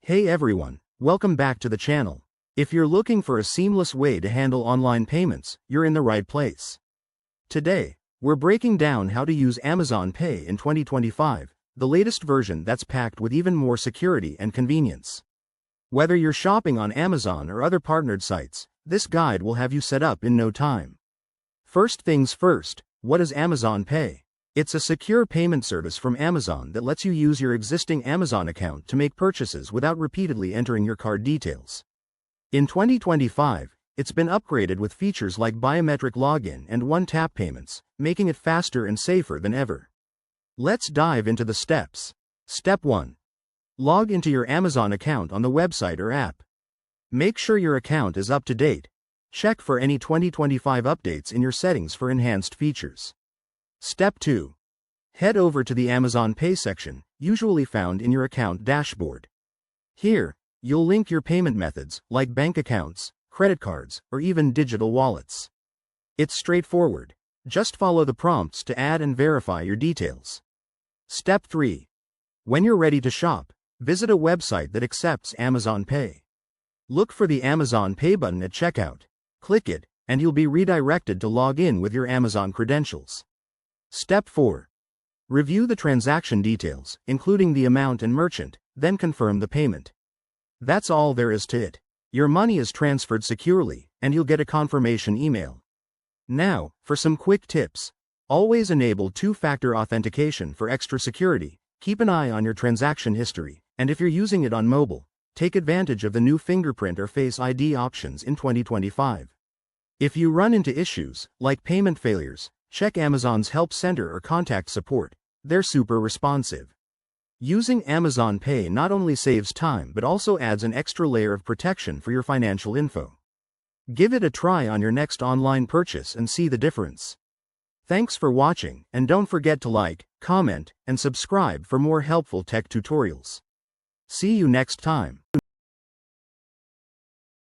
Hey everyone, welcome back to the channel. If you're looking for a seamless way to handle online payments, you're in the right place. Today, we're breaking down how to use Amazon Pay in 2025, the latest version that's packed with even more security and convenience. Whether you're shopping on Amazon or other partnered sites, this guide will have you set up in no time. First things first, what is Amazon Pay? It's a secure payment service from Amazon that lets you use your existing Amazon account to make purchases without repeatedly entering your card details. In 2025, it's been upgraded with features like biometric login and one-tap payments, making it faster and safer than ever. Let's dive into the steps. Step 1. Log into your Amazon account on the website or app. Make sure your account is up to date. Check for any 2025 updates in your settings for enhanced features. Step 2. Head over to the Amazon Pay section, usually found in your account dashboard. Here, you'll link your payment methods, like bank accounts, credit cards, or even digital wallets. It's straightforward. Just follow the prompts to add and verify your details. Step 3. When you're ready to shop, visit a website that accepts Amazon Pay. Look for the Amazon Pay button at checkout. Click it, and you'll be redirected to log in with your Amazon credentials. Step 4. Review the transaction details, including the amount and merchant, then confirm the payment. That's all there is to it. Your money is transferred securely, and you'll get a confirmation email. Now, for some quick tips. Always enable two-factor authentication for extra security. Keep an eye on your transaction history, and if you're using it on mobile, take advantage of the new fingerprint or Face ID options in 2025. If you run into issues, like payment failures, check Amazon's Help Center or contact support. They're super responsive. Using Amazon Pay not only saves time but also adds an extra layer of protection for your financial info. Give it a try on your next online purchase and see the difference. Thanks for watching, and don't forget to like, comment, and subscribe for more helpful tech tutorials. See you next time.